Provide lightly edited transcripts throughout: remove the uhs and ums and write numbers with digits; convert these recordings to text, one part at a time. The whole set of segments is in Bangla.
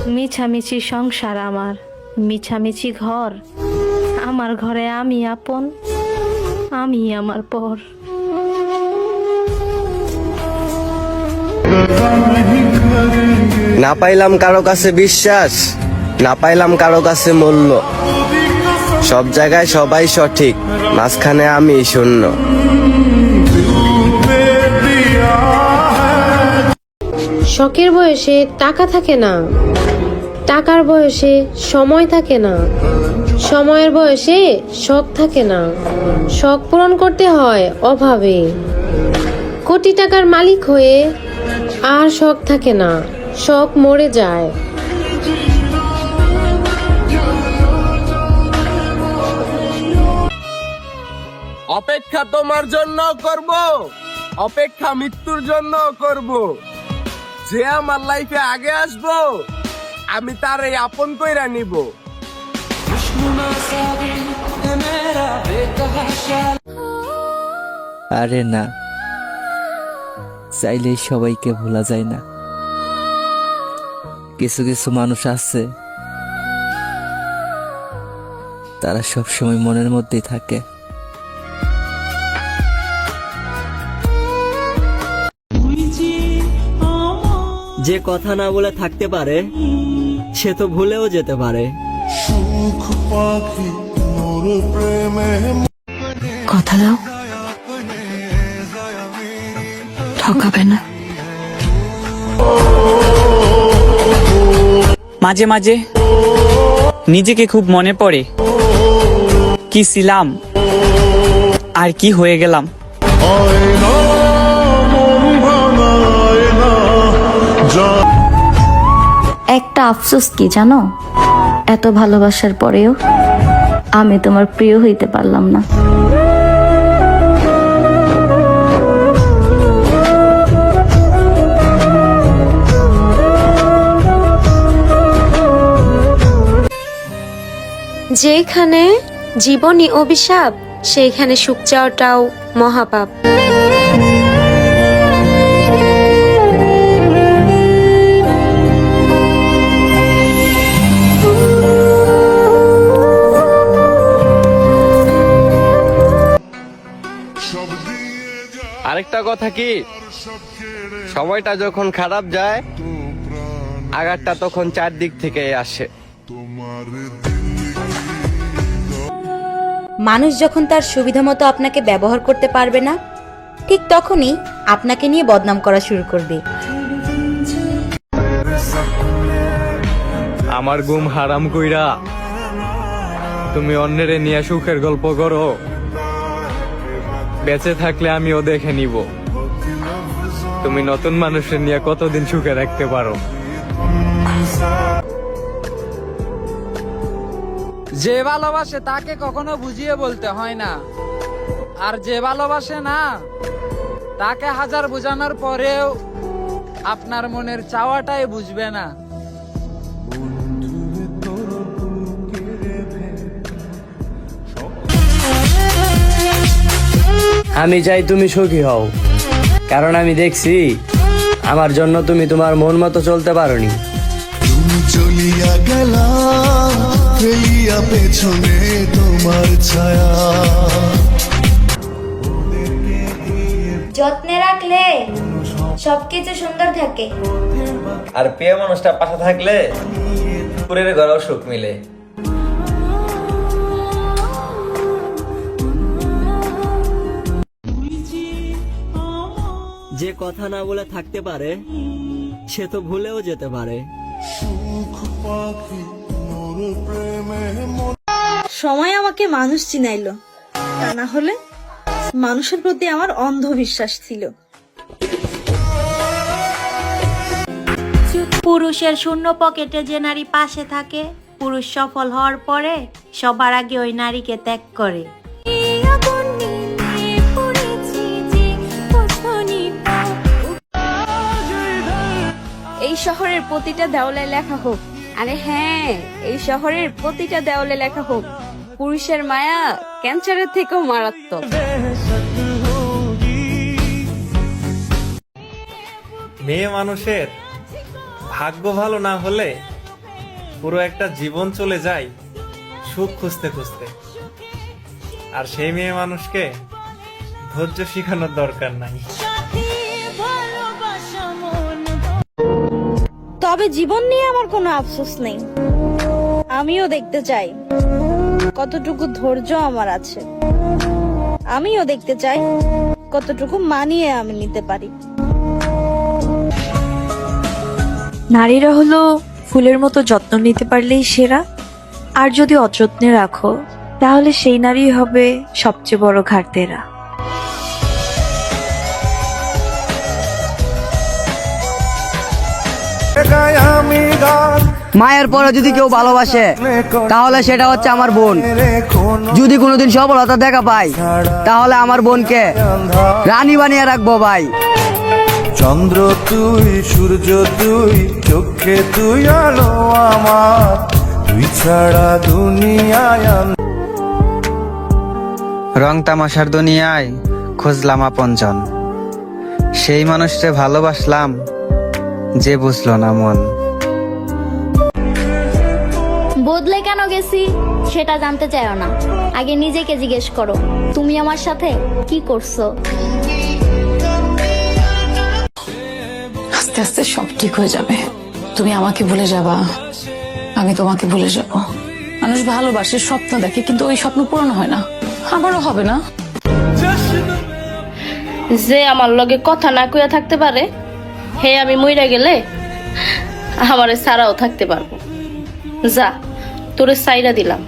মিছামিছি সংসার আমার, মিছামিছি ঘর, আমার ঘরে আমি আপন, আমি আমার পর। না পাইলাম কারো কাছে বিশ্বাস, না পাইলাম কারো কাছে মূল্য, সব জায়গায় সবাই সঠিক, মাঝখানে আমি শূন্য। শখের বয়সে টাকা থাকে না, টাকার বয়সে সময় থাকে না, সময়ের বয়সে শখ থাকে না, শখ পূরণ করতে হয় অভাবে। কোটি টাকার মালিক হয়ে আর শখ থাকে না, শখ মরে যায়। অপেক্ষা তোমার জন্য করব, অপেক্ষা মৃত্যুর জন্য করব। যে আমার লাইফে আগে আসবো, আমি তার এই আপন কইরা নিব। আরে না, চাইলেই সবাইকে ভোলা যায় না। কিছু কিছু মানুষ আছে, তারা সব সময় মনের মধ্যেই থাকে। যে কথা না বলে থাকতে পারে, সে তো ভুলেও যেতে পারে। কথা দাও, ঠকাবে না। মাঝে মাঝে নিজেকে খুব মনে পড়ে, কি ছিলাম আর কি হয়ে গেলাম। একটা আফসোস কি জানো, এত ভালোবাসার পরেও আমি তোমার প্রিয় হইতে পারলাম না। যেখানে জীবনই অভিশাপ, সেইখানে সুখ চাওয়াটাও মহাপাপ। আরেকটা কথা কি, সময়টা যখন খারাপ যায়, আঘাতটা তখন চারদিক থেকে আসে। মানুষ যখন তার সুবিধা মতো আপনাকে ব্যবহার করতে পারবে না, ঠিক তখনই আপনাকে নিয়ে বদনাম করা শুরু করবে। আমার ঘুম হারাম কইরা তুমি অন্যেরে নিয়ে সুখের গল্প করো, বেঁচে থাকলে আমিও দেখে নিব তুমি নতুন মানুষের নিয়ে কতদিন সুখে রাখতে পারো। যে ভালোবাসে তাকে কখনো বুঝিয়ে বলতে হয় না, আর যে ভালোবাসে না তাকে হাজার বোঝানোর পরেও আপনার মনের চাওয়াটাই বুঝবে না। আমি চাই তুমি সুখী হও, কারণ আমি দেখছি আমার জন্য তুমি তোমার মন মতো চলতে পারোনি। তুমি চলিয়া গেলা, ফেলিয়া পেছনে তোমার ছায়া। যত্নে রাখলে সবকিছু সুন্দর থাকে। আর প্রিয় মানুষটা পাশে থাকলে পুরের ঘরেও সুখ মিলে। যে কথা না বলে থাকতে পারে, সে তো ভুলেও যেতে পারে। সময় আমাকে মানুষ চিনাইলো, তা না হলে মানুষের প্রতি আমার অন্ধবিশ্বাস ছিল। পুরুষের শূন্য পকেটে যে নারী পাশে থাকে, পুরুষ সফল হওয়ার পরে সবার আগে ওই নারীকে ত্যাগ করে। এই শহরের প্রতিটা দেওয়ালে লেখা হোক, আরে হ্যাঁ, এই শহরের প্রতিটা দেওয়ালে লেখা হোক, পুরুষের মায়া ক্যান্সারের থেকেও মারাত্মক। মেয়ে মানুষের ভাগ্য ভালো না হলে পুরো একটা জীবন চলে যায় সুখ খুঁজতে খুঁজতে। আর সেই মেয়ে মানুষকে ধৈর্য শেখানোর দরকার নাই। তবে জীবন নিয়ে আমার কোনো আফসোস নেই। আমিও দেখতে চাই কতটুকু ধৈর্য আমার আছে। আমিও দেখতে চাই কতটুকু মানিয়ে আমি নিতে পারি। নারীরা হলো ফুলের মতো যত্ন নিতে পারলেই সেরা, আর যদি অযত্নে রাখো তাহলে সেই নারী হবে সবচেয়ে বড় ঘাটতেরা। মায়ের পরে যদি কেউ ভালোবাসে তাহলে সেটা হচ্ছে আমার বোন। যদি কোনোদিন সফলতা দেখা পাই তাহলে আমার বোনকে রানী বানিয়ে রাখবো ভাই। চন্দ্র তুই, সূর্য তুই, চোখে তুই আলো আমার, তুই ছাড়া দুনিয়ায় রং তামাশার দুনিয়ায় খুঁজলাম আপনজন, সেই মানুষকে ভালোবাসলাম যে বুঝলো না মন। বদলে কেন গেছি সেটা জানতে চাইও না, আগে নিজেকে জিজ্ঞেস করো তুমি আমার সাথে কি করছো। আস্তে আস্তে সব ঠিক হয়ে যাবে, তুমি আমাকে ভুলে যাবা, আমি তোমাকে ভুলে যাব। মানুষ ভালোবাসে, স্বপ্ন দেখে, কিন্তু ওই স্বপ্ন পূরণ হয় না, আমারও হবে না। যে আমার লগে কথা না কইয়া থাকতে পারে, হে আমি মইরা গেলে আমারে সারাও থাকতে পারবো। যা, তোরে সাইরা দিলাম।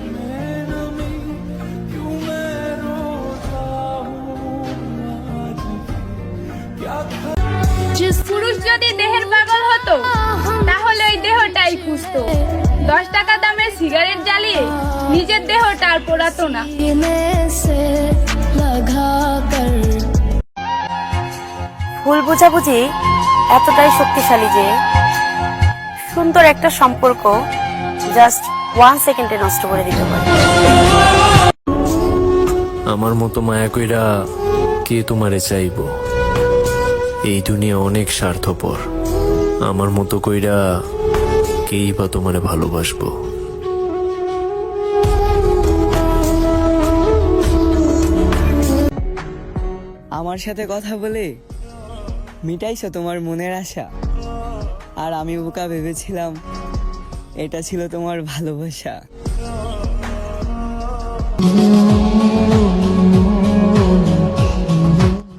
পুরুষ যদি দেহের পাগল হতো তাহলে ওই দেহটাই খুঁজতো। 10 টাকা দামের সিগারেট জ্বালিয়ে নিজের দেহটা আর পোড়াতো না। ভুল বোঝাবুঝি এতটাই শক্তিশালী যে সুন্দর একটা সম্পর্ক জাস্ট 1 সেকেন্ডে নষ্ট করে দিতে পারে। আমার মতো মায়া কইরা কে তোমারে চাইবো? এই দুনিয়া অনেক স্বার্থপর, আমার মতো কইরা কেই বা তোমারে ভালোবাসবো? আমার সাথে কথা বলে মিটাইছো তোমার মনের আশা, আর আমি বোকা ভেবেছিলাম এটা ছিল তোমার ভালোবাসা।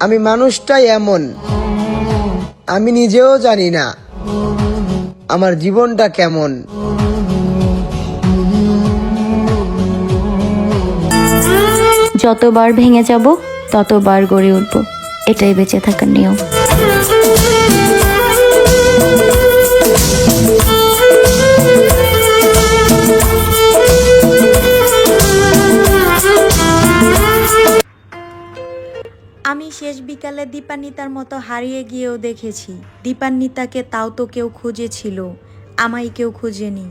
আমি মানুষটাই এমন, আমি নিজেও জানি না আমার জীবনটা কেমন। যতবার ভেঙে যাব ততবার গড়ে উঠবো, এটাই বেঁচে থাকার নিয়ম। আমি শেষ বিকালে দীপান্বিতার মতো হারিয়ে গিয়েও দেখেছি দীপান্বিতাকে তাও তো কেউ খুঁজেছিল, আমায় কেউ খুঁজেনি।